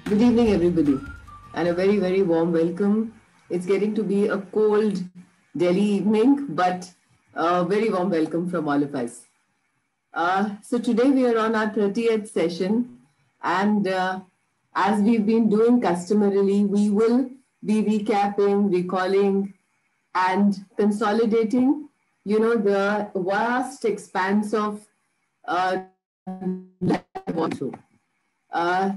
Good evening, everybody, and a very, very warm welcome. It's getting to be a cold Delhi evening, but a very warm welcome from all of us. So today we are on our 30th session, and as we've been doing customarily, we will be recapping, recalling, and consolidating, the vast expanse of life gone through. Uh,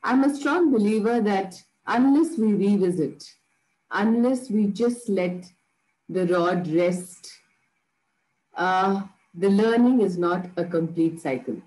I'm a strong believer that unless we revisit, unless we just let the rod rest, the learning is not a complete cycle.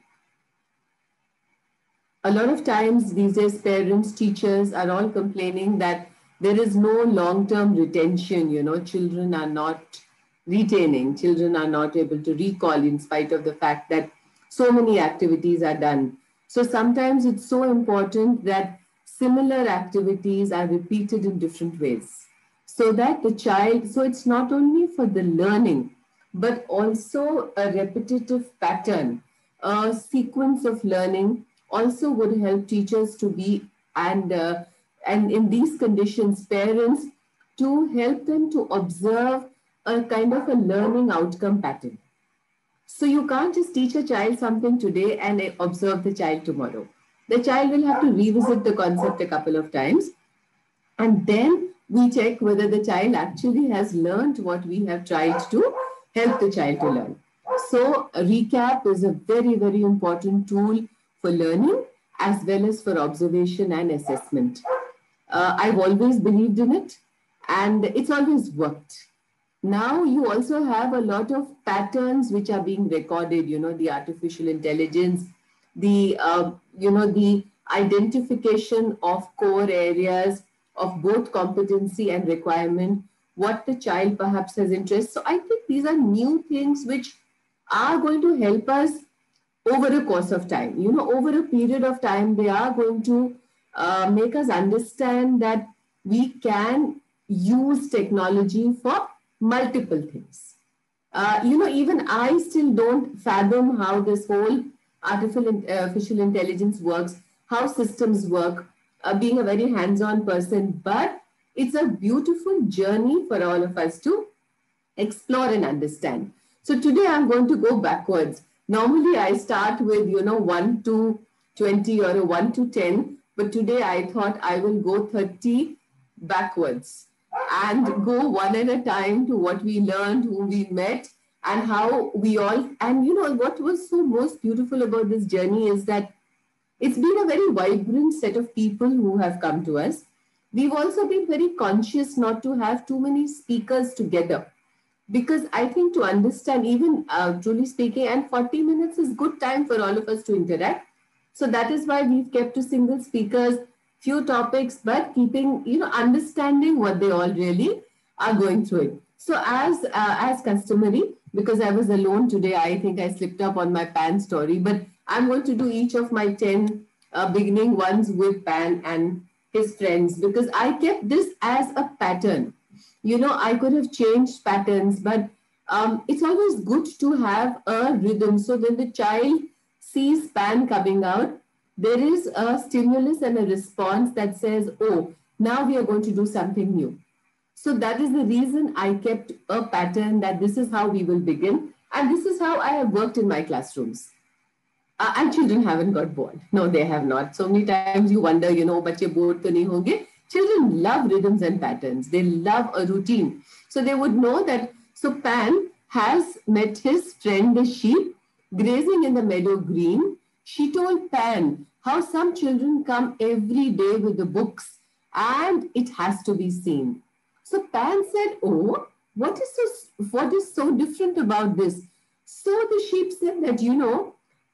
A lot of times these days, parents, teachers are all complaining that there is no long-term retention. Children are not retaining, children are not able to recall in spite of the fact that so many activities are done. So sometimes it's so important that similar activities are repeated in different ways so that the child, so it's not only for the learning, but also a repetitive pattern, a sequence of learning also would help teachers to be and in these conditions, parents to help them to observe a kind of a learning outcome pattern. So you can't just teach a child something today and observe the child tomorrow. The child will have to revisit the concept a couple of times, and then we check whether the child actually has learned what we have tried to help the child to learn. So a recap is a very, very important tool for learning as well as for observation and assessment. I've always believed in it, and it's always worked. Now you also have a lot of patterns which are being recorded, the artificial intelligence, the identification of core areas of both competency and requirement, what the child perhaps has interest. So I think these are new things which are going to help us over a course of time. Over a period of time, they are going to make us understand that we can use technology for multiple things. Even I still don't fathom how this whole artificial intelligence works, how systems work, being a very hands-on person, but it's a beautiful journey for all of us to explore and understand. So today I'm going to go backwards. Normally I start with, 1 to 20 or a 1 to 10, but today I thought I will go 30 backwards and go one at a time to what we learned, who we met, and how we all, and what was so most beautiful about this journey is that it's been a very vibrant set of people who have come to us. We've also been very conscious not to have too many speakers together, because I think to understand, even truly speaking, and 40 minutes is good time for all of us to interact. So that is why we've kept to single speakers, few topics, but keeping, understanding what they all really are going through it. So as customary, because I was alone today, I think I slipped up on my Pan story, but I'm going to do each of my 10 beginning ones with Pan and his friends, because I kept this as a pattern. I could have changed patterns, but it's always good to have a rhythm. So when the child sees Pan coming out, there is a stimulus and a response that says, oh, now we are going to do something new. So that is the reason I kept a pattern that this is how we will begin. And this is how I have worked in my classrooms. And children haven't got bored. No, they have not. So many times you wonder, bache bored to nahi honge. Children love rhythms and patterns. They love a routine. So they would know that, so Pan has met his friend the sheep grazing in the meadow green. She told Pan how some children come every day with the books and it has to be seen. So Pan said, oh, what is so different about this? So the sheep said that,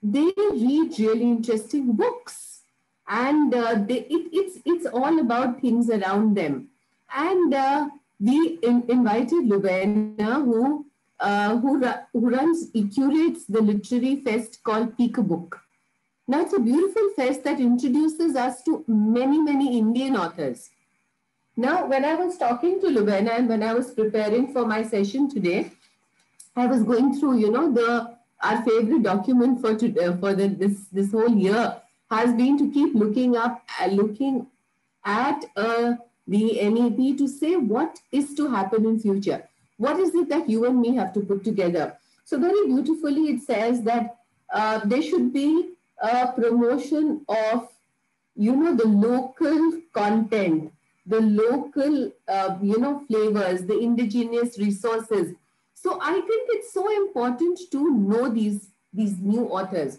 they read really interesting books, and it's all about things around them. And we invited Lubena, who curates the literary fest called Peek-a-Book. Now it's a beautiful fest that introduces us to many, many Indian authors. Now, when I was talking to Lubena and when I was preparing for my session today, I was going through, our favorite document for today, this whole year, has been to keep looking at the NEP to say what is to happen in future. What is it that you and me have to put together? So very beautifully it says that there should be a promotion of, the local content, the local, flavors, the indigenous resources. So I think it's so important to know these new authors.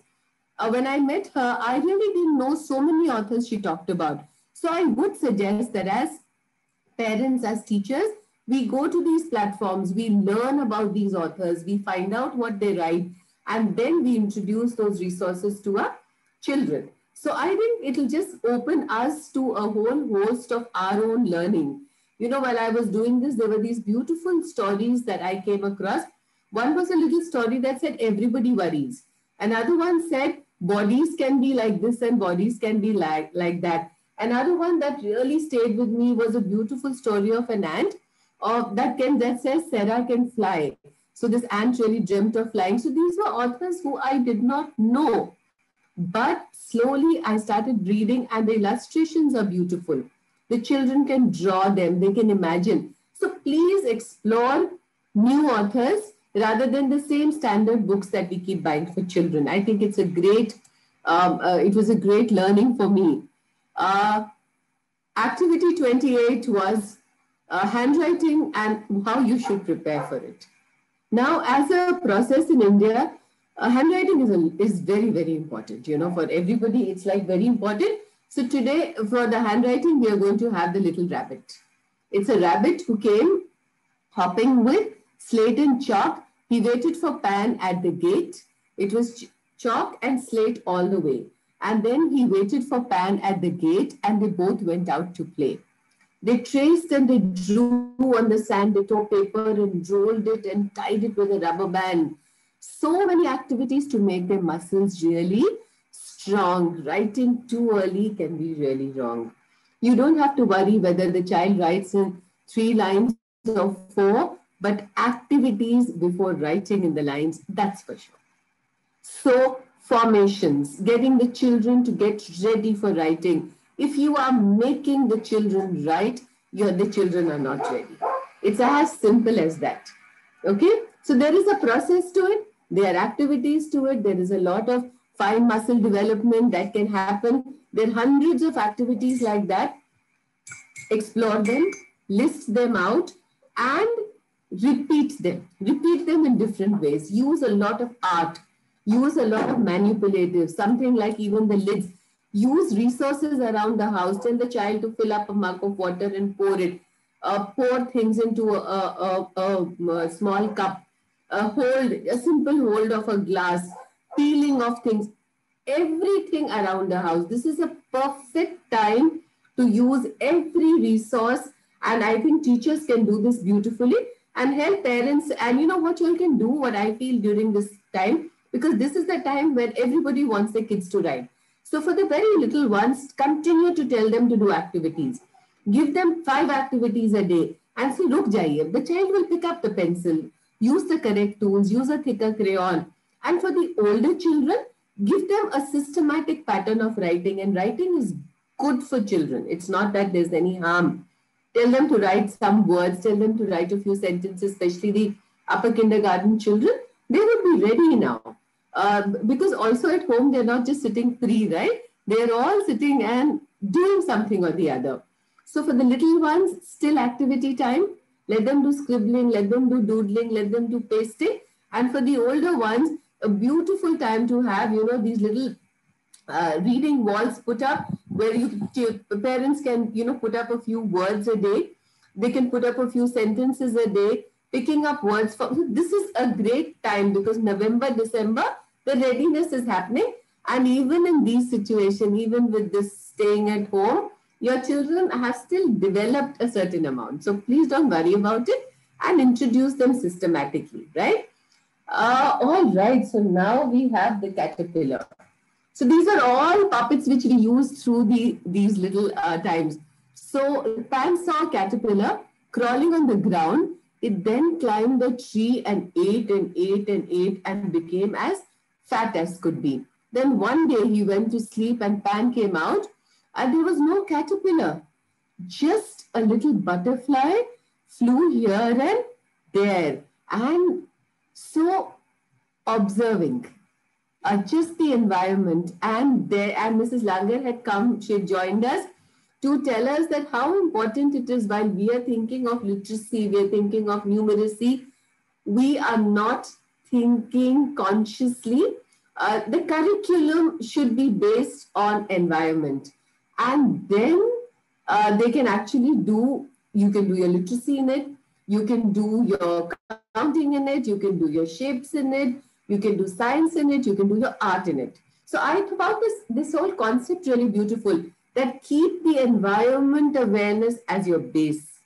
When I met her, I really didn't know so many authors she talked about. So I would suggest that as parents, as teachers, we go to these platforms, we learn about these authors, we find out what they write, and then we introduce those resources to our children. So I think it'll just open us to a whole host of our own learning. While I was doing this, there were these beautiful stories that I came across. One was a little story that said, everybody worries. Another one said, bodies can be like this and bodies can be like that. Another one that really stayed with me was a beautiful story of an ant that says Sarah can fly. So this ant really dreamt of flying. So these were authors who I did not know. But slowly I started reading, and the illustrations are beautiful. The children can draw them, they can imagine. So please explore new authors rather than the same standard books that we keep buying for children. I think it's it was a great learning for me. Activity 28 was handwriting and how you should prepare for it. Now, as a process in India, handwriting is very, very important. For everybody, it's like very important. So today, for the handwriting, we are going to have the little rabbit. It's a rabbit who came hopping with slate and chalk. He waited for Pan at the gate. It was chalk and slate all the way. And then he waited for Pan at the gate, and they both went out to play. They traced and they drew on the sand. They tore paper and rolled it and tied it with a rubber band. So many activities to make their muscles really strong. Writing too early can be really wrong. You don't have to worry whether the child writes in 3 lines or 4, but activities before writing in the lines, that's for sure. So formations, getting the children to get ready for writing. If you are making the children write, the children are not ready. It's as simple as that. Okay? So there is a process to it. There are activities to it. There is a lot of fine muscle development that can happen. There are hundreds of activities like that. Explore them, list them out, and repeat them. Repeat them in different ways. Use a lot of art. Use a lot of manipulative, something like even the lids. Use resources around the house. Tell the child to fill up a mug of water and pour it. Pour things into a small cup. A simple hold of a glass. Peeling of things. Everything around the house. This is a perfect time to use every resource. And I think teachers can do this beautifully and help parents. And you know what you can do, what I feel during this time, because this is the time where everybody wants their kids to write. So for the very little ones, continue to tell them to do activities. Give them 5 activities a day and say, ruk jaiye. The child will pick up the pencil, use the correct tools, use a thicker crayon. And for the older children, give them a systematic pattern of writing. And writing is good for children. It's not that there's any harm. Tell them to write some words, tell them to write a few sentences, especially the upper kindergarten children. They would be ready now. Because also at home, they're not just sitting free, right? They're all sitting and doing something or the other. So for the little ones, still activity time. Let them do scribbling, let them do doodling, let them do pasting. And for the older ones, a beautiful time to have, these little reading walls put up where parents can, put up a few words a day. They can put up a few sentences a day, picking up words. This is a great time because November, December, the readiness is happening. And even in these situations, even with this staying at home, your children have still developed a certain amount. So please don't worry about it and introduce them systematically, right? All right, so now we have the caterpillar. So these are all puppets which we use through these little times. So Pan saw a caterpillar crawling on the ground. It then climbed the tree and ate and ate and ate and became as fat as could be. Then one day he went to sleep and Pan came out and there was no caterpillar. Just a little butterfly flew here and there. And so observing just the environment. And Mrs. Langer had come, she had joined us to tell us that how important it is while we are thinking of literacy, we are thinking of numeracy, we are not thinking consciously. The curriculum should be based on environment. And then they can actually you can do your literacy in it, you can do your counting in it, you can do your shapes in it, you can do science in it, you can do your art in it. So I found this whole concept really beautiful, that keep the environment awareness as your base.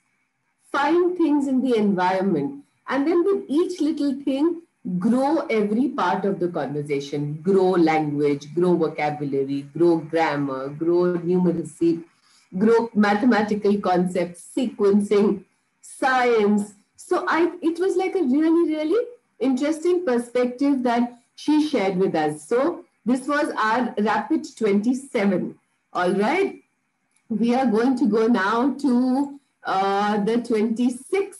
Find things in the environment. And then with each little thing, grow every part of the conversation. Grow language, grow vocabulary, grow grammar, grow numeracy, grow mathematical concepts, sequencing, science. So it was like a really, really interesting perspective that she shared with us. So this was our Rapid 27. All right. We are going to go now to the 26th.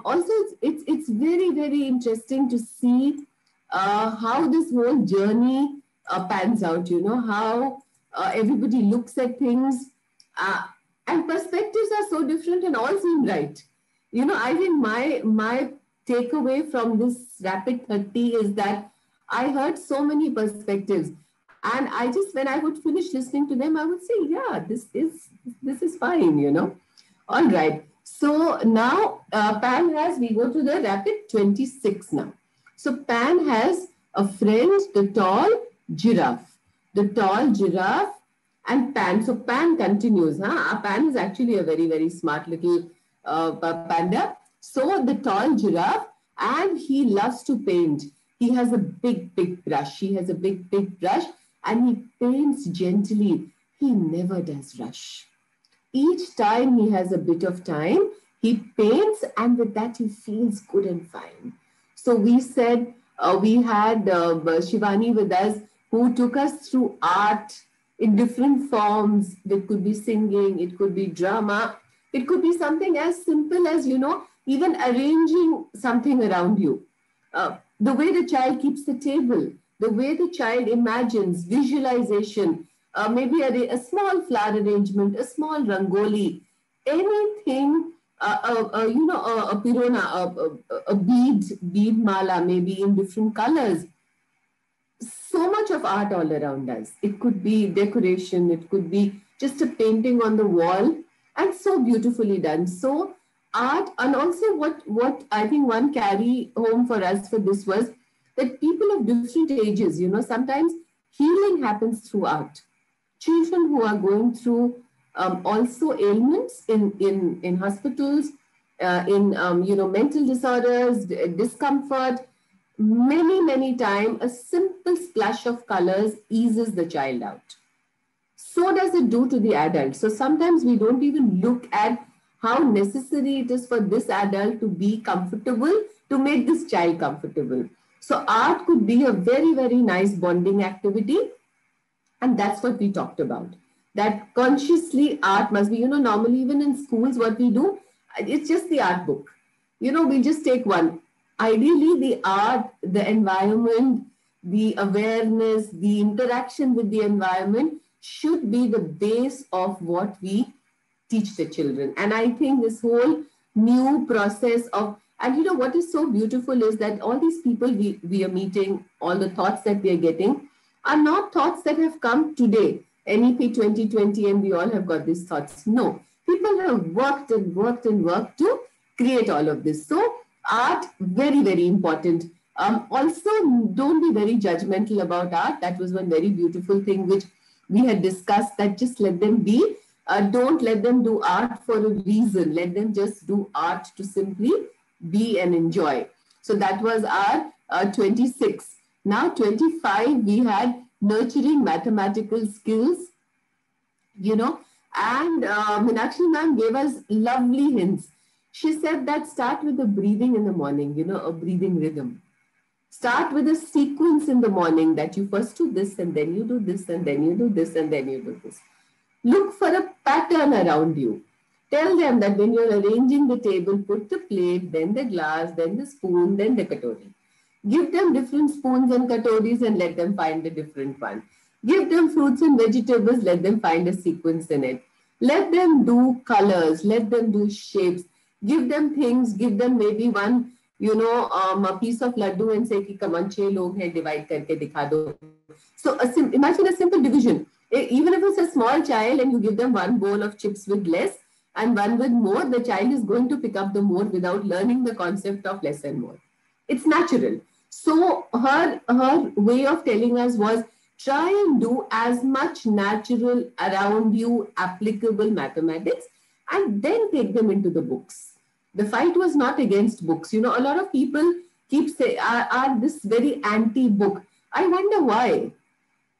Also it's very, very interesting to see how this whole journey pans out, how everybody looks at things and perspectives are so different and all seem right. I think my takeaway from this Rapid 30 is that I heard so many perspectives, and when I would finish listening to them, I would say, yeah, this is fine, All right. So now we go to the Rapid 26 now. So Pan has a friend, the tall giraffe. The tall giraffe and Pan. So Pan continues. Pan is actually a very, very smart little panda. So the tall giraffe, and he loves to paint. He has a big, big brush. And he paints gently. He never does rush. Each time he has a bit of time, he paints, and with that he feels good and fine. So we said we had Shivani with us, who took us through art in different forms. It could be singing, it could be drama, it could be something as simple as, even arranging something around you. The way the child keeps the table, the way the child imagines, visualization, maybe a small flower arrangement, a small rangoli, anything, a pirona, a bead mala, maybe in different colors. So much of art all around us. It could be decoration, it could be just a painting on the wall, and so beautifully done. So art, and also what I think one carry home for us for this was that people of different ages, sometimes healing happens through art. Children who are going through also ailments in hospitals, mental disorders, discomfort, many times a simple splash of colors eases the child out. So does it do to the adult. So sometimes we don't even look at how necessary it is for this adult to be comfortable to make this child comfortable. So art could be a very, very nice bonding activity. And that's what we talked about. That consciously art must be, normally even in schools, what we do, it's just the art book. We just take one. Ideally, the art, the environment, the awareness, the interaction with the environment should be the base of what we teach the children. And I think this whole new process of, and what is so beautiful is that all these people we are meeting, all the thoughts that we are getting are not thoughts that have come today, NEP 2020, and we all have got these thoughts. No, people have worked to create all of this. So art, very, very important. Also, don't be very judgmental about art. That was one very beautiful thing which we had discussed, that just let them be. Don't let them do art for a reason. Let them just do art to simply be and enjoy. So that was our 26. Now 25, we had nurturing mathematical skills, and Meenakshi ma'am gave us lovely hints. She said that start with the breathing in the morning, a breathing rhythm. Start with a sequence in the morning that you first do this and then you do this and then you do this and then you do this. Look for a pattern around you. Tell them that when you're arranging the table, put the plate, then the glass, then the spoon, then the katori. Give them different spoons and katoris and let them find a different one. Give them fruits and vegetables, let them find a sequence in it. Let them do colors, let them do shapes. Give them things, give them maybe one, a piece of laddu and say, ki kaman 6 log hain, divide karke dikha do. So imagine a simple division. Even if it's a small child and you give them one bowl of chips with less and one with more, the child is going to pick up the more without learning the concept of less and more. It's natural. So her way of telling us was, try and do as much natural around you applicable mathematics and then take them into the books. The fight was not against books. A lot of people keep saying, are this very anti-book. I wonder why.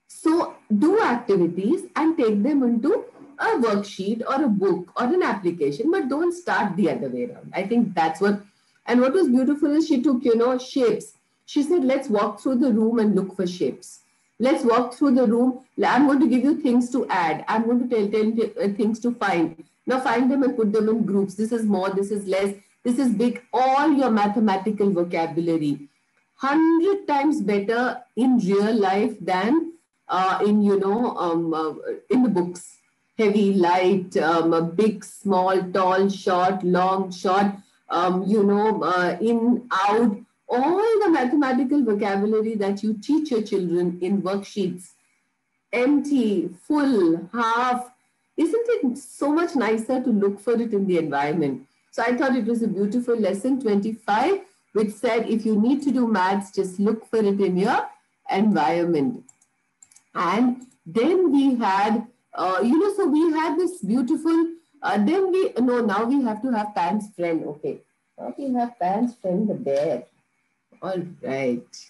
So do activities and take them into a worksheet or a book or an application, but don't start the other way around. I think that's what, and what was beautiful is she took, shapes. She said, let's walk through the room and look for shapes. Let's walk through the room. I'm going to give you things to add. I'm going to tell things to find. Now find them and put them in groups. This is more, this is less, this is big. All your mathematical vocabulary, 100 times better in real life than in the books. Heavy, light, big, small, tall, short, long, short, in, out. All the mathematical vocabulary that you teach your children in worksheets, empty, full, half, isn't it so much nicer to look for it in the environment? So I thought it was a beautiful lesson 25, which said if you need to do maths, just look for it in your environment. And then we had, so we had this beautiful, now we have to have Pan's friend. Okay, now we have Pan's friend, the bear. All right.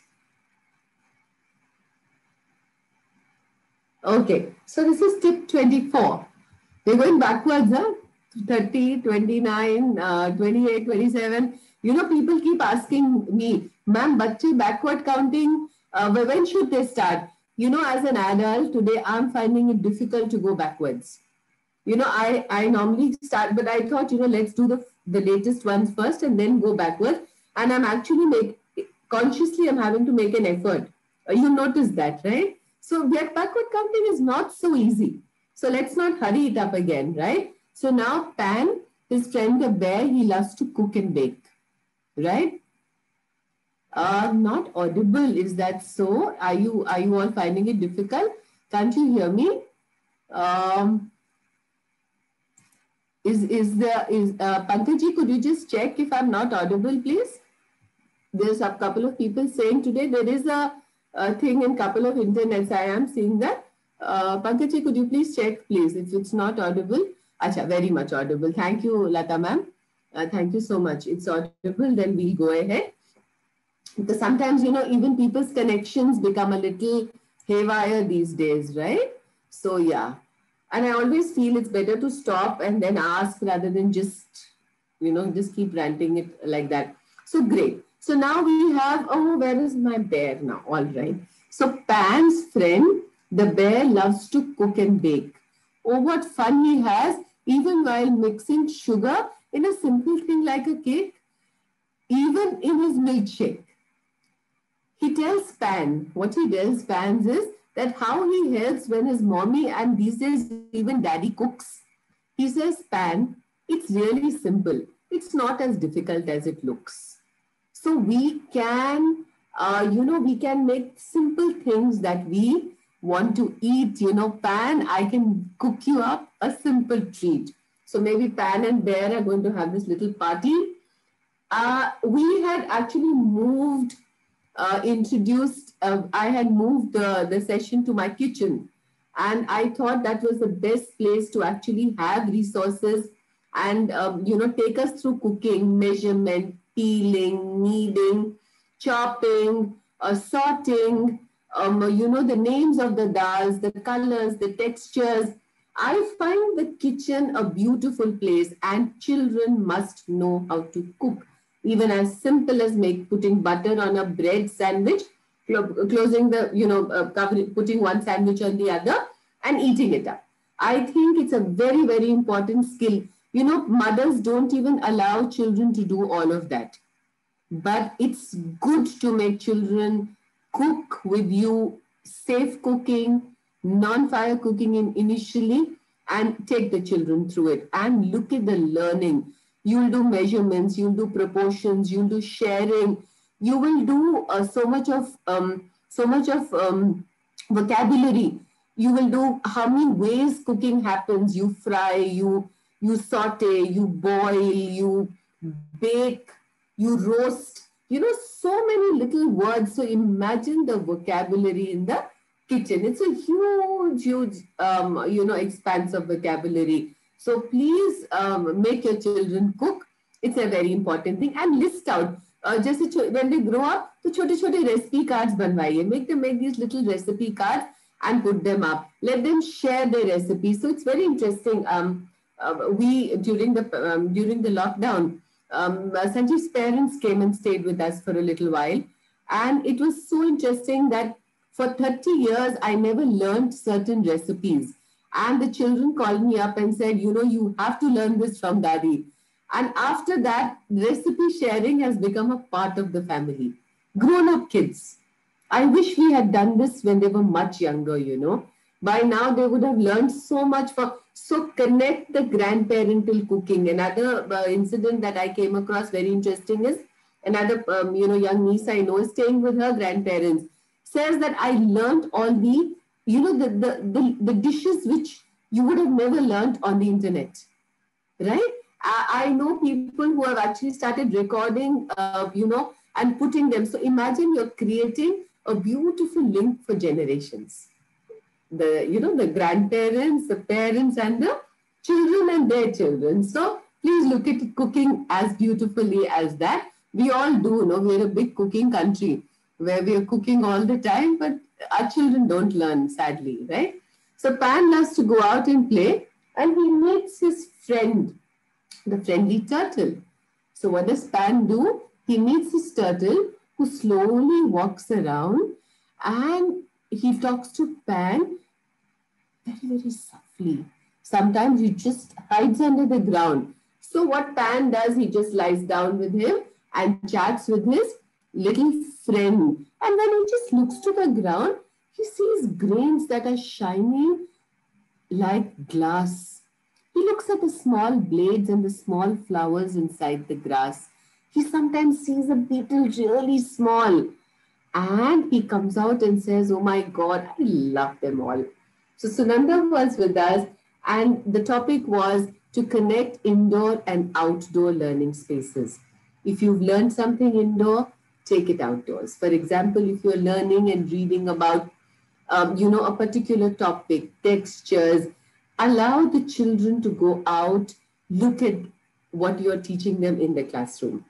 Okay, so this is tip 24. We're going backwards, huh? 30, 29, 28, 27. People keep asking me, ma'am, bache backward counting, when should they start? As an adult today, I'm finding it difficult to go backwards. I normally start, but I thought, let's do the latest ones first and then go backwards. And I'm actually consciously, I'm having to make an effort. You notice that, right? So backward counting is not so easy. So let's not hurry it up again, right? So now Pan, his friend the bear, he loves to cook and bake, right? Not audible. Is that so? Are you all finding it difficult? Can't you hear me? Pankaji, could you just check if I'm not audible, please? There's a couple of people saying today there is a thing in couple of internets. I am seeing that. Pankaji, could you please check, please, if it's not audible? Acha, very much audible. Thank you, Lata ma'am. Thank you so much. It's audible. Then we'll go ahead. Because sometimes, even people's connections become a little haywire these days, right? So, yeah. And I always feel it's better to stop and then ask rather than just keep ranting it like that. So, great. So, now we have, where is my bear now? All right. So, Pan's friend, the bear, loves to cook and bake. Oh, what fun he has, even while mixing sugar in a simple thing like a cake, even in his milkshake. He tells Pan, what he tells Pan is that how he helps when his mommy and these days even daddy cooks. He says, Pan, it's really simple. It's not as difficult as it looks. So we can, we can make simple things that we want to eat. Pan, I can cook you up a simple treat. So maybe Pan and Bear are going to have this little party. We had actually moved, I had moved the session to my kitchen. And I thought that was the best place to actually have resources and, take us through cooking, measurement, peeling, kneading, chopping, sorting, the names of the dals, the colors, the textures. I find the kitchen a beautiful place and children must know how to cook. even as simple as putting butter on a bread sandwich, closing the, putting one sandwich on the other and eating it up. I think it's a very, very important skill. Mothers don't even allow children to do all of that. But it's good to make children cook with you, safe cooking, non-fire cooking initially, and take the children through it and look at the learning. You'll do measurements, you'll do proportions, you'll do sharing, you will do so much of vocabulary. You will do how many ways cooking happens. You fry, you saute, you boil, you bake, you roast. So many little words. So imagine the vocabulary in the kitchen. It's a huge, expanse of vocabulary. So please make your children cook. It's a very important thing. And list out. When they grow up, so छोटे recipe cards बनवाइए. Make them make these little recipe cards and put them up. Let them share their recipes. So it's very interesting. We during the lockdown, Sanjeev's parents came and stayed with us for a little while, and it was so interesting that for 30 years I never learned certain recipes, and the children called me up and said, you have to learn this from Daddy. And after that, recipe sharing has become a part of the family. Grown-up kids. I wish we had done this when they were much younger, By now, they would have learned so much. So connect the grandparental cooking. Another incident that I came across very interesting is another, young niece I know is staying with her grandparents. Says that I learned all the, the dishes which you would have never learned on the internet, right? I know people who have actually started recording, and putting them. So imagine you're creating a beautiful link for generations. The grandparents, the parents, and the children and their children. So please look at cooking as beautifully as that. We all do, we're a big cooking country where we are cooking all the time, but our children don't learn, sadly, right? So Pan loves to go out and play, and he meets his friend, the friendly turtle. So what does Pan do? He meets his turtle, who slowly walks around, and he talks to Pan very, very softly. Sometimes he just hides under the ground. So what Pan does, he just lies down with him and chats with his little friend. And when he just looks to the ground, he sees grains that are shining like glass. He looks at the small blades and the small flowers inside the grass. He sometimes sees a beetle really small. And he comes out and says, oh my God, I love them all. So Sunanda was with us, and the topic was to connect indoor and outdoor learning spaces. If you've learned something indoor, take it outdoors. For example, if you're learning and reading about, a particular topic, textures, allow the children to go out, look at what you're teaching them in the classroom.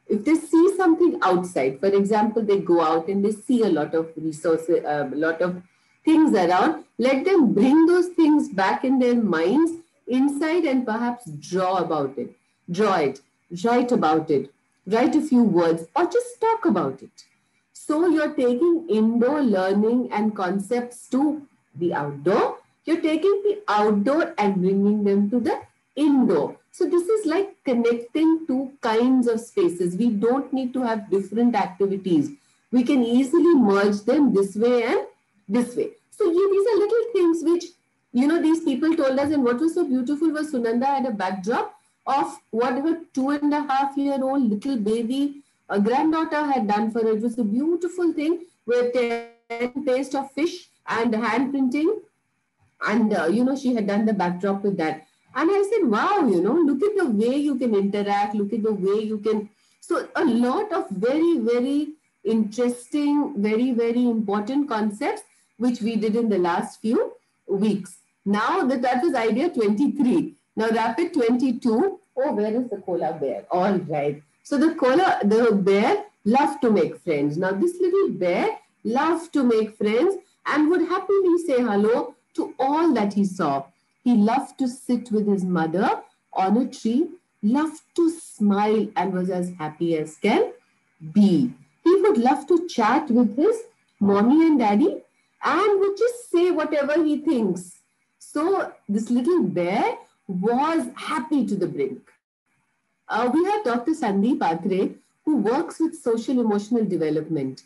If they see something outside, for example, they go out and they see a lot of resources, a lot of things around, let them bring those things back in their minds inside and perhaps draw about it, write about it, write a few words, or just talk about it. So you're taking indoor learning and concepts to the outdoor. You're taking the outdoor and bringing them to the indoor. So this is like connecting two kinds of spaces. We don't need to have different activities. We can easily merge them this way and this way. So these are little things which, these people told us, and what was so beautiful was Sunanda had a backdrop of what her 2.5-year-old little baby, a granddaughter had done for her. It was a beautiful thing with paste of fish and hand printing. And, she had done the backdrop with that. And I said, wow, look at the way you can interact, look at the way you can. So a lot of very, very interesting, very, very important concepts, which we did in the last few weeks. Now that was idea 23. Now rapid 22. Oh, where is the koala bear? All right. So the bear loved to make friends. Now this little bear loved to make friends and would happily say hello to all that he saw. He loved to sit with his mother on a tree, loved to smile and was as happy as can be. He would love to chat with his mommy and daddy and would just say whatever he thinks. So this little bear was happy to the brink. We have Dr. Sandeep Atre, who works with social emotional development.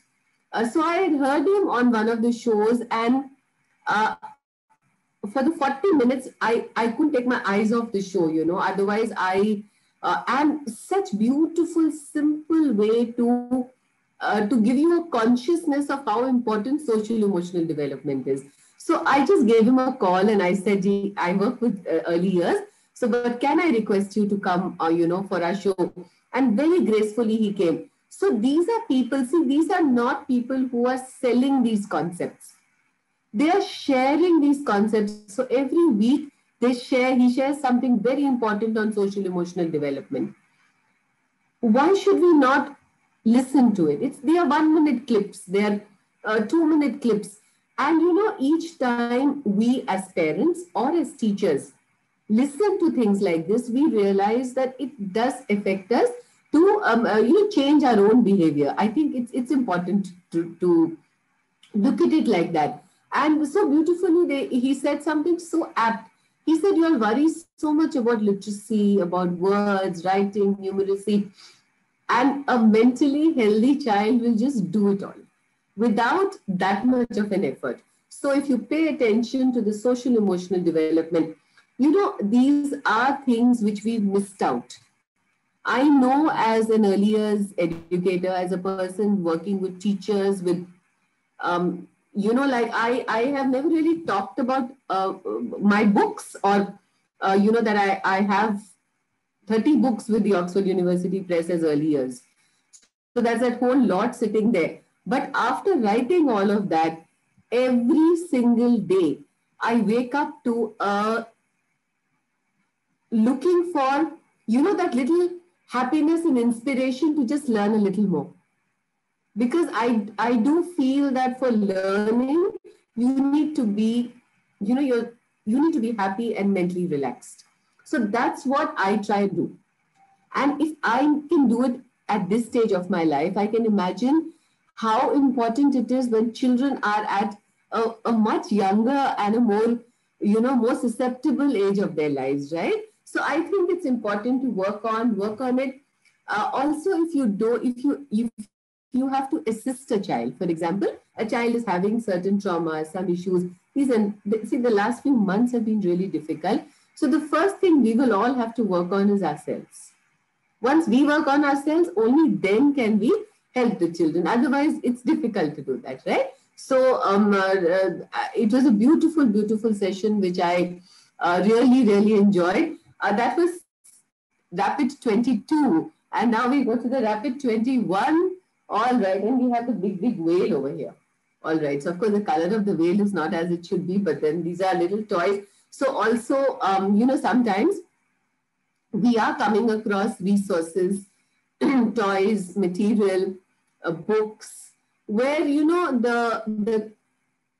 So I had heard him on one of the shows, and uh, for the 40 minutes, I couldn't take my eyes off the show, Otherwise, and such beautiful, simple way to give you a consciousness of how important social emotional development is. So I just gave him a call and I said, I work with early years. So, but can I request you to come, for our show? And very gracefully he came. So these are people, see, these are not people who are selling these concepts. They are sharing these concepts. So every week he shares something very important on social emotional development. Why should we not listen to it? They are 1 minute clips, they are 2 minute clips. And each time we as parents or as teachers listen to things like this, we realize that it does affect us to change our own behavior. I think it's important to look at it like that. And so beautifully, he said something so apt. He said, you all worry so much about literacy, about words, writing, numeracy, and a mentally healthy child will just do it all without that much of an effort. So if you pay attention to the social emotional development, these are things which we've missed out. I know as an early years educator, as a person working with teachers, with I have never really talked about my books or, that I have 30 books with the Oxford University Press as early years. So that's that whole lot sitting there. But after writing all of that, every single day, I wake up to looking for, that little happiness and inspiration to just learn a little more. Because I do feel that for learning, you need to be, you need to be happy and mentally relaxed. So that's what I try to do. And if I can do it at this stage of my life, I can imagine how important it is when children are at a much younger and a more, more susceptible age of their lives, right? So I think it's important to work on it. Also, if you have to assist a child. For example, a child is having certain traumas, some issues. The last few months have been really difficult. So the first thing we will all have to work on is ourselves. Once we work on ourselves, only then can we help the children. Otherwise, it's difficult to do that, right? So it was a beautiful, beautiful session, which I really, really enjoyed. That was Rapid 22. And now we go to the Rapid 21. All right. And we have the big, big whale over here. All right. So, of course, the color of the whale is not as it should be, but then these are little toys. So also, sometimes we are coming across resources, toys, material, books, where, the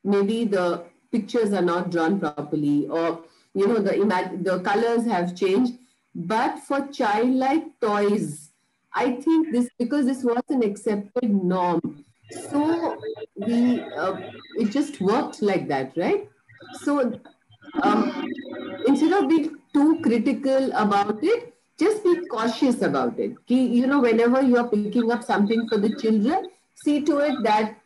maybe the pictures are not drawn properly, or, the colors have changed. But for childlike toys, I think because this was an accepted norm. So it just worked like that, right? So instead of being too critical about it, just be cautious about it. Whenever you are picking up something for the children, see to it that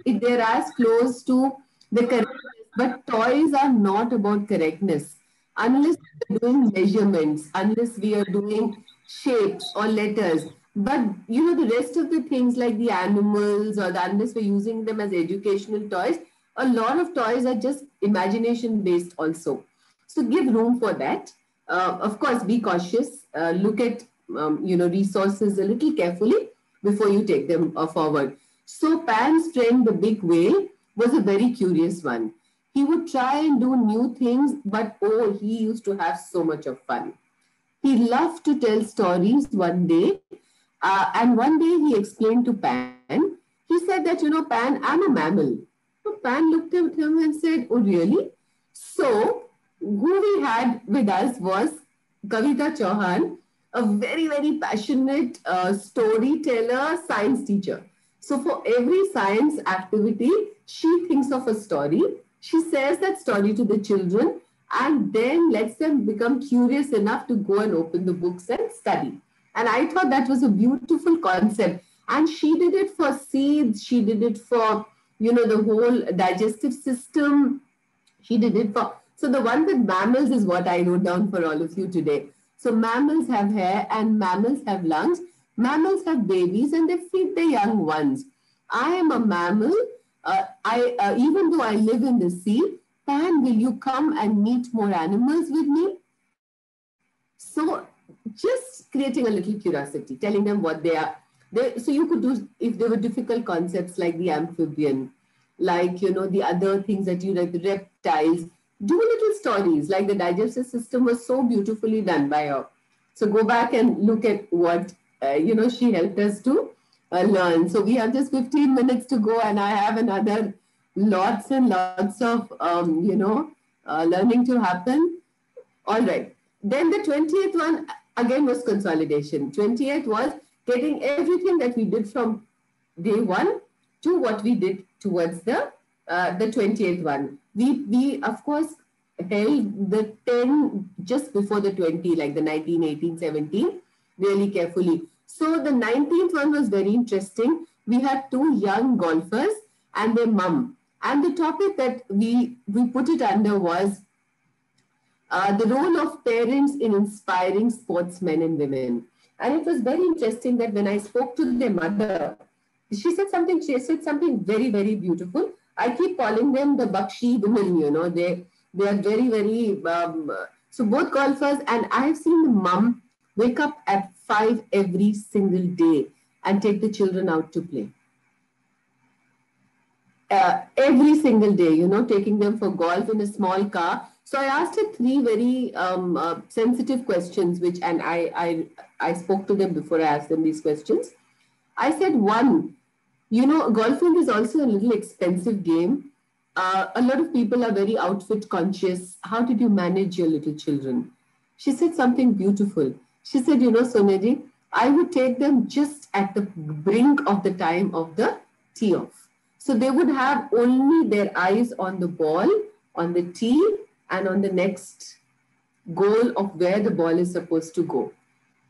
they're as close to the correctness. But toys are not about correctness. Unless we're doing measurements, unless we are doing shapes or letters. But, the rest of the things like the animals unless we're using them as educational toys, a lot of toys are just imagination based also. So give room for that. Of course, be cautious. Look at, resources a little carefully before you take them forward. So Pan's friend, the big whale, was a very curious one. He would try and do new things, but he used to have so much of fun. He loved to tell stories one day. And one day he explained to Pan, he said that, Pan, I'm a mammal. So Pan looked at him and said, oh, really? So who we had with us was Kavita Chauhan, a very, very passionate storyteller, science teacher. So for every science activity, she thinks of a story. She says that story to the children and then lets them become curious enough to go and open the books and study. And I thought that was a beautiful concept. And she did it for seeds. She did it for, the whole digestive system. She did it for, so the one with mammals is what I wrote down for all of you today. So mammals have hair and mammals have lungs. Mammals have babies and they feed their young ones. I am a mammal. Even though I live in the sea, Pan, will you come and meet more animals with me? So just creating a little curiosity, telling them what they are. So you could do, if there were difficult concepts like the amphibian, like, the other things that you like, the reptiles, do little stories. Like the digestive system was so beautifully done by her. So go back and look at what, she helped us to learn. So we have just 15 minutes to go and I have another lots and lots of, learning to happen. All right. Then the 20th one again was consolidation. 28th was getting everything that we did from day one to what we did towards the 28th one. We of course held the 10 just before the 20, like the 19, 18, 17, really carefully. So the 19th one was very interesting. We had two young golfers and their mum. And the topic that we put it under was the role of parents in inspiring sportsmen and women. And it was very interesting that when I spoke to their mother, she said something very, very beautiful. I keep calling them the Bakshi women, they are very, very, so both golfers, and I have seen the mum wake up at 5 every single day and take the children out to play. Every single day, taking them for golf in a small car. So I asked her three very sensitive questions, and I spoke to them before I asked them these questions. I said, one, golfing is also a little expensive game. A lot of people are very outfit conscious. How did you manage your little children? She said something beautiful. She said, Sonaji, I would take them just at the brink of the time of the tee off. So they would have only their eyes on the ball, on the tee, and on the next goal of where the ball is supposed to go.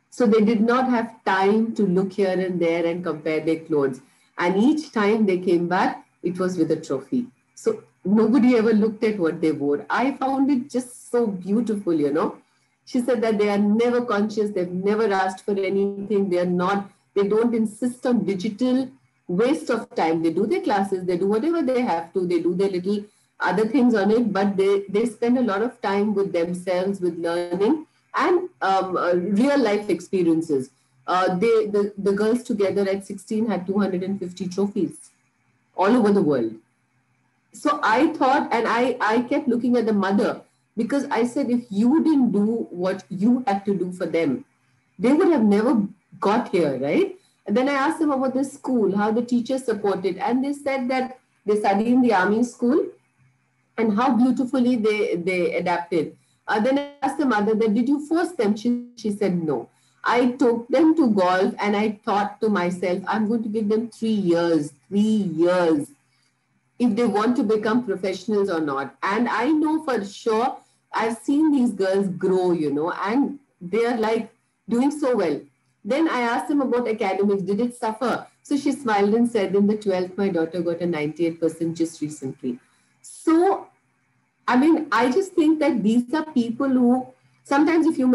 So they did not have time to look here and there and compare their clothes. And each time they came back, it was with a trophy. So nobody ever looked at what they wore. I found it just so beautiful, She said that they are never conscious. They've never asked for anything. They don't insist on digital waste of time. They do their classes, they do whatever they have to, they do their little other things on it, but they spend a lot of time with themselves, with learning and real life experiences. The girls together at 16 had 250 trophies all over the world. So I thought, and I kept looking at the mother, because I said, if you didn't do what you had to do for them, they would have never got here, right? And then I asked them about the school, how the teachers supported, and they said that they studied in the army school and how beautifully they adapted. Then I asked the mother that, did you force them? She said no. I took them to golf and I thought to myself, I'm going to give them 3 years, 3 years, if they want to become professionals or not. And I know for sure, I've seen these girls grow, and they're like doing so well. Then I asked them about academics. Did it suffer? So she smiled and said, in the 12th, my daughter got a 98% just recently. So, I mean, I just think that these are people who, sometimes if you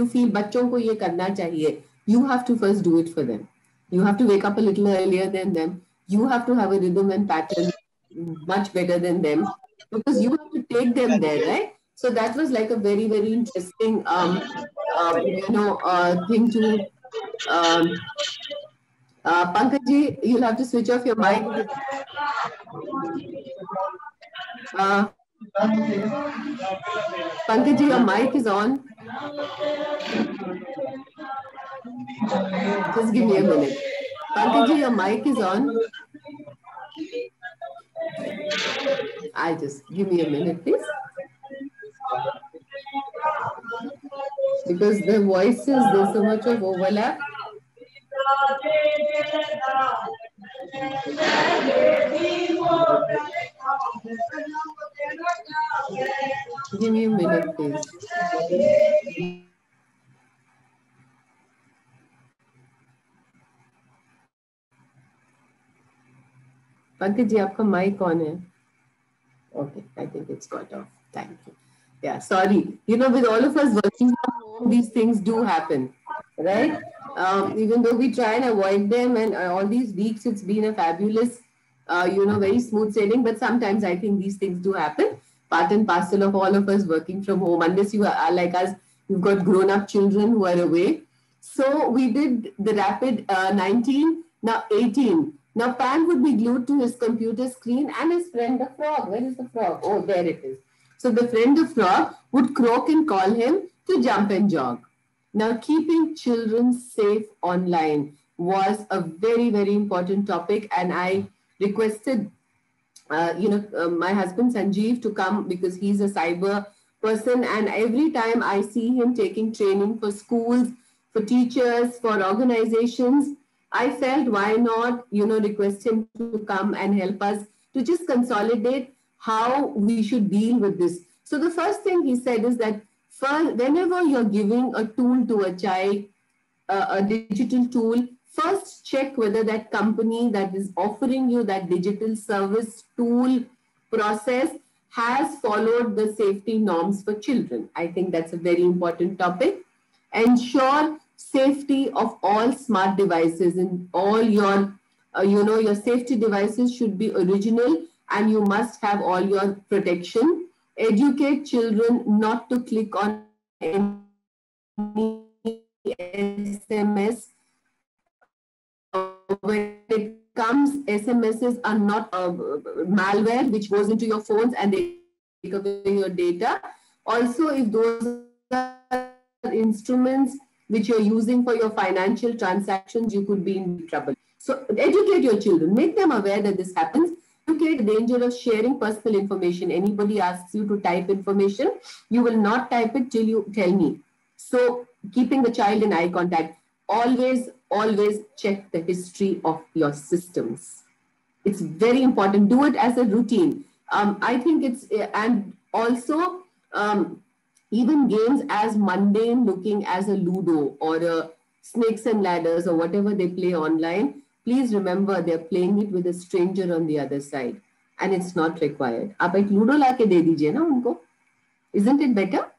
feel bachon ko ye karna chahiye, you have to first do it for them. You have to wake up a little earlier than them. You have to have a rhythm and pattern much better than them, because you have to take them there, right? So that was like a very, very interesting, thing to. Pankaj, you'll have to switch off your mic. Pankaj, your mic is on. Just give me a minute. Pankaj, your mic is on. Give me a minute, please. because the voices, there's so much of overlap. Give me a minute, please. Pankaj ji, आपका mic on है? Okay, I think it's got off. Thank you. Yeah, sorry. You know, with all of us working from home, these things do happen, right? Even though we try and avoid them, and all these weeks it's been a fabulous, very smooth sailing. But sometimes I think these things do happen, part and parcel of all of us working from home. Unless you are like us, you've got grown-up children who are away. So we did the rapid 19, now 18. Now Pan would be glued to his computer screen and his friend the frog. Where is the frog? Oh, there it is. So the friend the frog would croak and call him to jump and jog. Now keeping children safe online was a very, very important topic, and I requested my husband Sanjeev to come because he's a cyber person, and every time I see him taking training for schools, for teachers, for organizations, I felt why not, request him to come and help us to just consolidate how we should deal with this. So the first thing he said is that whenever you're giving a tool to a child, a digital tool, first check whether that company that is offering you that digital service tool process has followed the safety norms for children. I think that's a very important topic. Ensure safety of all smart devices, and all your, your safety devices should be original, and you must have all your protection. Educate children not to click on any SMS. When it comes, SMSs are not malware which goes into your phones and they take away your data. Also, if those are instruments which you're using for your financial transactions, you could be in trouble. So educate your children, make them aware that this happens. Educate the danger of sharing personal information. Anybody asks you to type information, you will not type it till you tell me. So keeping the child in eye contact. Always check the history of your systems. It's very important. Do it as a routine. I think it's, and also even games as mundane looking as a Ludo or a Snakes and Ladders or whatever they play online, please remember they're playing it with a stranger on the other side, and it's not required. आप एक Ludo लाके दे दीजिए ना उनको. Isn't it better?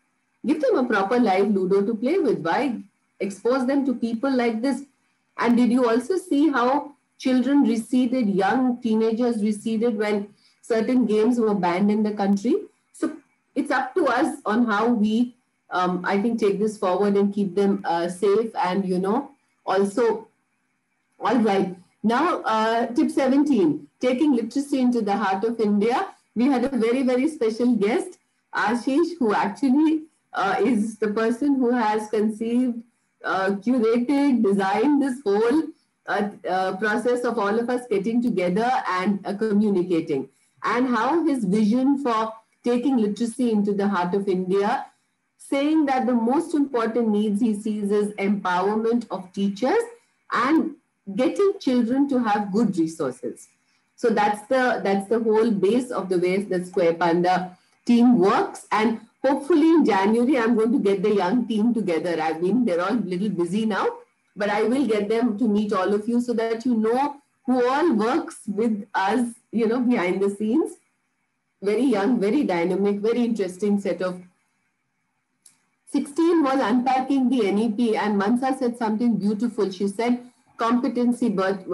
Give them a proper live Ludo to play with. Why expose them to people like this? And did you also see how children receded, young teenagers receded when certain games were banned in the country? So it's up to us on how we, I think, take this forward and keep them safe. And, also, all right. Now, tip 17, taking literacy into the heart of India. We had a very, very special guest, Ashish, who actually is the person who has conceived, curated, designed this whole process of all of us getting together and communicating, and how his vision for taking literacy into the heart of India, saying that the most important needs he sees is empowerment of teachers and getting children to have good resources. So that's the whole base of the way the Square Panda team works. And hopefully in January, I'm going to get the young team together. I mean, they're all a little busy now, but I will get them to meet all of you so that you know who all works with us, behind the scenes. Very young, very dynamic, very interesting set of. 16 was unpacking the NEP, and Mansa said something beautiful. She said, competency, but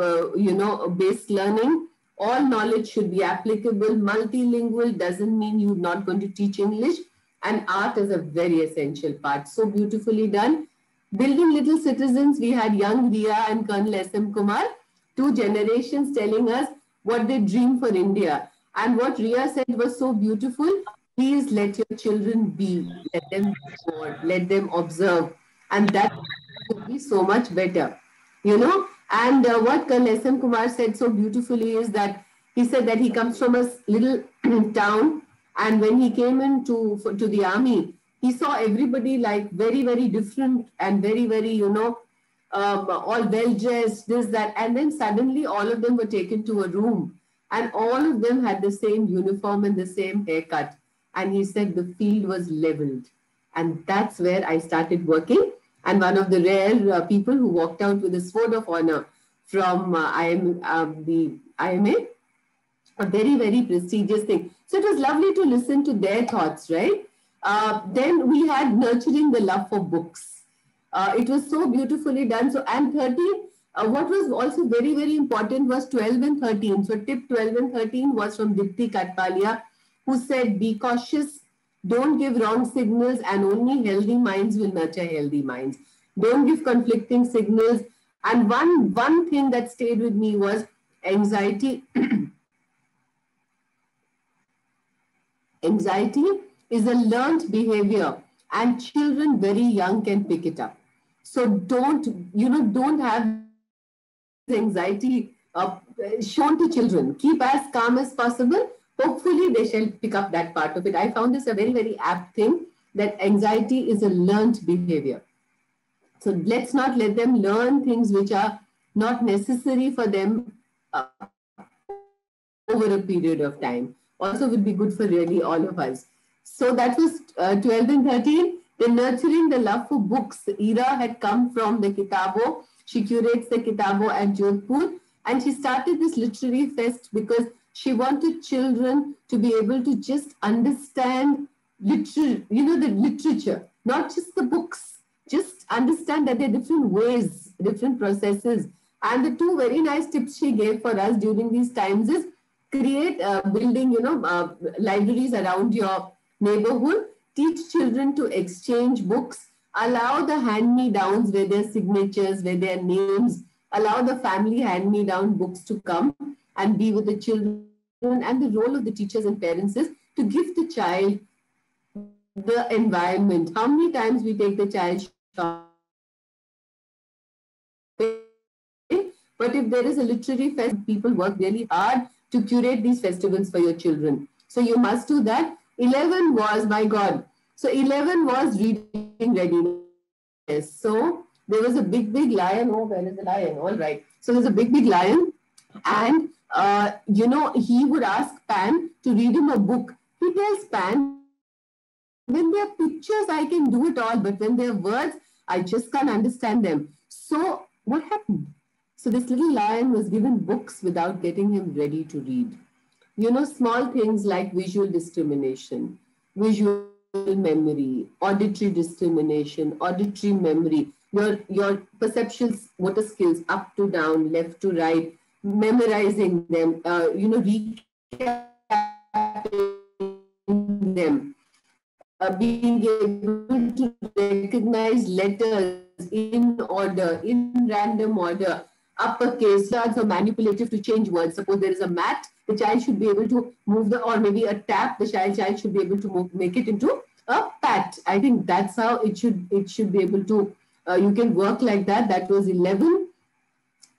based learning. All knowledge should be applicable. Multilingual doesn't mean you're not going to teach English. And art is a very essential part. So beautifully done. Building little citizens, we had young Ria and Colonel S.M. Kumar, 2 generations telling us what they dream for India. And what Ria said was so beautiful. Please let your children be. Let them be bored. Let them observe. And that would be so much better. And what Colonel S.M. Kumar said so beautifully is that he said that he comes from a little town, and when he came into the army, He saw everybody like very, very different and very, very, all well dressed, this, that. And then suddenly all of them were taken to a room and all of them had the same uniform and the same haircut. And he said the field was leveled. And that's where I started working. And one of the rare people who walked out with a sword of honor from the IMA, a very, very prestigious thing. So it was lovely to listen to their thoughts, right? Then we had nurturing the love for books. It was so beautifully done. So, and 13, what was also very, very important was 12 and 13. So tip 12 and 13 was from Dipti Katpalia, who said, be cautious, don't give wrong signals, and only healthy minds will nurture healthy minds. Don't give conflicting signals. And one thing that stayed with me was anxiety. Anxiety is a learned behavior and children very young can pick it up. So don't have anxiety shown to children. Keep as calm as possible. Hopefully they shall pick up that part of it. I found this a very, very apt thing, that anxiety is a learned behavior. So let's not let them learn things which are not necessary for them over a period of time. Also would be good for really all of us. So that was 12 and 13. Then nurturing the love for books. Ira had come from the Kitabo. She curates the Kitabo at Jodhpur. And she started this literary fest because she wanted children to be able to just understand the literature, not just the books. Just understand that there are different ways, different processes. And the two very nice tips she gave for us during these times is create building, libraries around your neighborhood, teach children to exchange books, allow the hand-me-downs where their signatures, where their names, allow the family hand-me-down books to come and be with the children. And the role of the teachers and parents is to give the child the environment. How many times we take the child shopping? But if there is a literary fest, people work really hard to curate these festivals for your children. So you must do that. 11 was, my God. So 11 was reading readiness. So there was a big, big lion. Oh, where is the lion? All right. So there's a big, big lion. And, he would ask Pan to read him a book. He tells Pan, when there are pictures, I can do it all. But when there are words, I just can't understand them. So what happened? So this little lion was given books without getting him ready to read. Small things like visual discrimination, visual memory, auditory discrimination, auditory memory, your perceptual motor skills, up to down, left to right, memorizing them, recapping them, being able to recognize letters in order, in random order, uppercase, so manipulative to change words. Suppose there is a mat, the child should be able to move or maybe a tap, the child should be able to make it into a pat. I think that's how it should be able to, you can work like that. That was 11.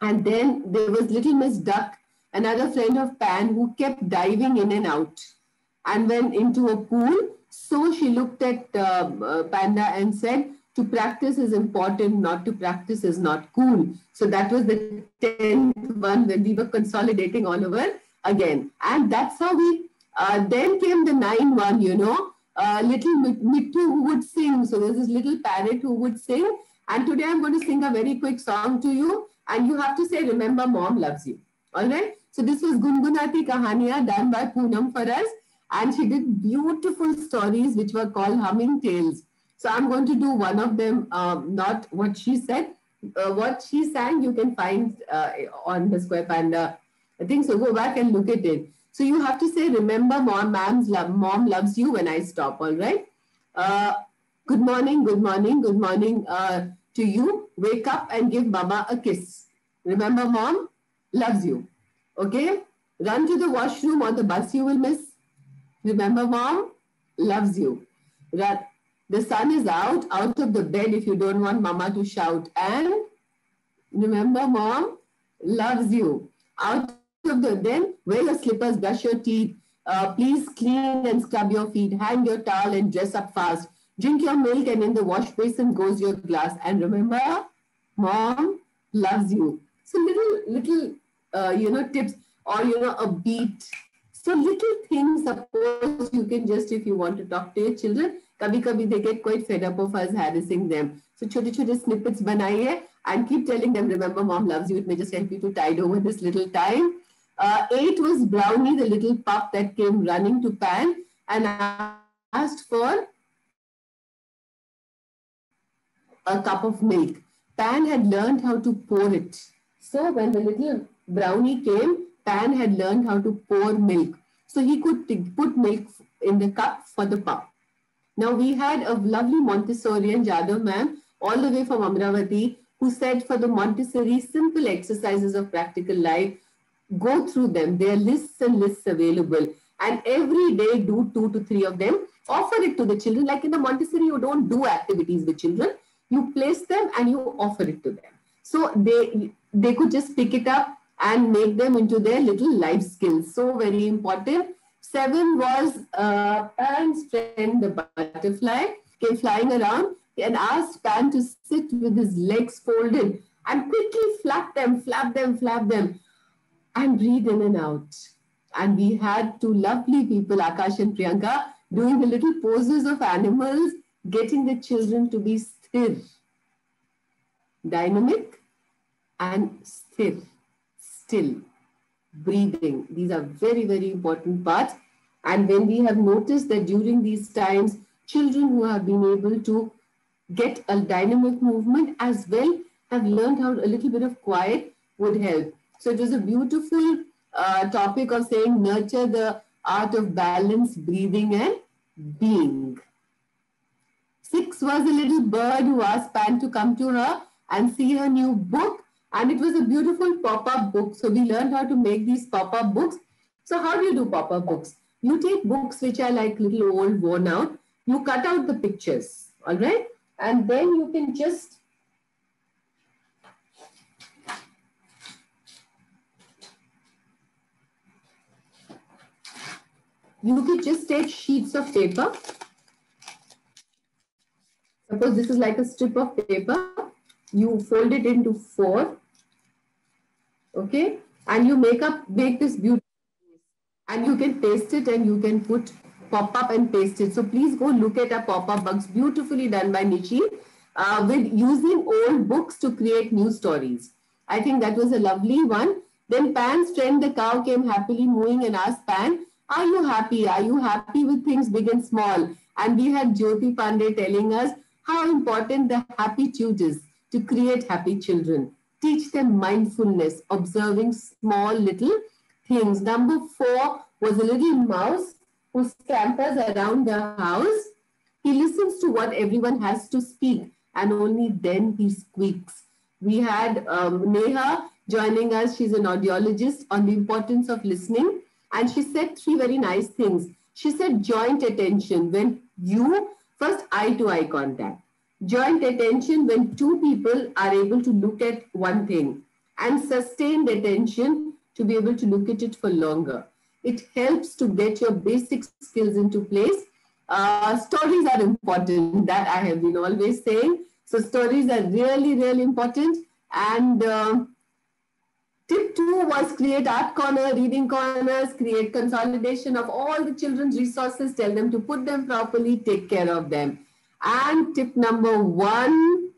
And then there was Little Miss Duck, another friend of Pan, who kept diving in and out and went into a pool. So she looked at Panda and said, to practice is important, not to practice is not cool. So that was the 10th one when we were consolidating all over again. And that's how we, then came the 9 one, little Mittu who would sing. So there's this little parrot who would sing. And today I'm going to sing a very quick song to you. And you have to say, remember, Mom loves you. All right. So this was Gungunati Kahaniya done by Poonam for us. And she did beautiful stories which were called Humming Tales. So I'm going to do one of them, not what she said. What she sang, you can find on the Square Panda. I think so. Go back and look at it. So you have to say, remember, Mom loves you when I stop. All right. Good morning, good morning, good morning to you. Wake up and give Mama a kiss. Remember, Mom loves you. Okay. Run to the washroom or the bus you will miss. Remember, Mom loves you. Run. The sun is out of the bed if you don't want Mama to shout. And remember, Mom loves you. Out of the, then wear your slippers, brush your teeth. Please clean and scrub your feet. Hang your towel and dress up fast. Drink your milk and in the wash basin goes your glass. And remember, mom loves you. So little tips, or, a beat. So little things, suppose you can just, if you want to talk to your children, kabhi they get quite fed up of us harassing them. So छोटे snippets banaiye and keep telling them, remember, mom loves you. It may just help you to tide over this little time. 8 was Brownie, the little pup that came running to Pan and asked for a cup of milk. Pan had learned how to pour it. So when the little Brownie came, Pan had learned how to pour milk. So he could put milk in the cup for the pup. Now we had a lovely Montessorian, Jadhav ma'am, all the way from Amravati, who said for the Montessori simple exercises of practical life, go through them. There are lists and lists available. And every day do 2 to 3 of them. Offer it to the children. Like in the Montessori, you don't do activities with children. You place them and you offer it to them. So they could just pick it up and make them into their little life skills. So very important. 7 was Pan's friend, the butterfly, came flying around and asked Pan to sit with his legs folded and quickly flap them, and breathe in and out. And we had 2 lovely people, Akash and Priyanka, doing the little poses of animals, getting the children to be sthir, dynamic and sthir, still, breathing. These are very, very important parts. And when we have noticed that during these times, children who have been able to get a dynamic movement as well have learned how a little bit of quiet would help. So it was a beautiful topic of saying nurture the art of balance, breathing and being. 6 was a little bird who asked Pan to come to her and see her new book. And it was a beautiful pop-up book. So we learned how to make these pop-up books. So how do you do pop-up books? You take books which are like little old, worn out. You cut out the pictures, all right? And then you can just take sheets of paper. Suppose this is like a strip of paper. You fold it into 4. Okay? And you make this beautiful. And you can paste it and you can put pop-up and paste it. So please go look at our pop-up books, beautifully done by Nishi, with using old books to create new stories. I think that was a lovely one. Then Pan's friend, the cow, came happily mooing and asked Pan, are you happy? Are you happy with things big and small? And we had Jyoti Pandey telling us how important the happitude is to create happy children. Teach them mindfulness, observing small little things. Number 4 was a little mouse who scampers around the house. He listens to what everyone has to speak and only then he squeaks. We had Neha joining us. She's an audiologist on the importance of listening. And she said 3 very nice things. She said joint attention, when first eye-to-eye contact. Joint attention when 2 people are able to look at one thing. And sustained attention to be able to look at it for longer. It helps to get your basic skills into place. Stories are important, that I have been always saying. So stories are really, really important. And tip 2 was create art corner, reading corners, create consolidation of all the children's resources, tell them to put them properly, take care of them. And tip number 1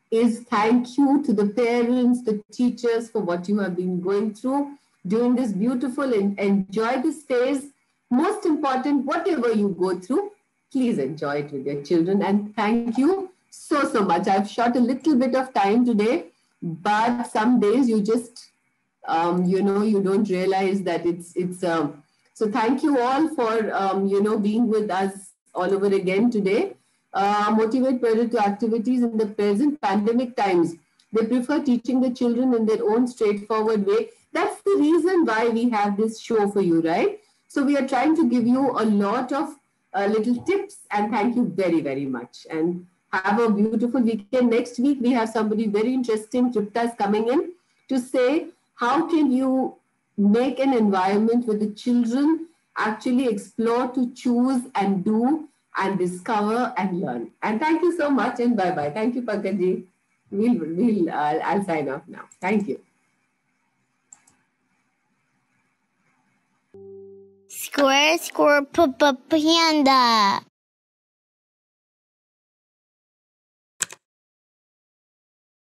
is thank you to the parents, the teachers for what you have been going through, doing this beautiful and enjoy this phase. Most important, whatever you go through, please enjoy it with your children. And thank you so much. I've shot a little bit of time today, but some days you just, you don't realize that it's so thank you all for, being with us all over again today. Motivate parents to activities in the present pandemic times. They prefer teaching the children in their own straightforward way. That's the reason why we have this show for you, right? So we are trying to give you a lot of little tips, and thank you very, very much. And have a beautiful weekend. Next week, we have somebody very interesting, Tripta, is coming in to say, how can you make an environment where the children actually explore to choose and do and discover and learn. And thank you so much and bye-bye. Thank you, Pankaj. I'll sign off now. Thank you. Square, square, panda.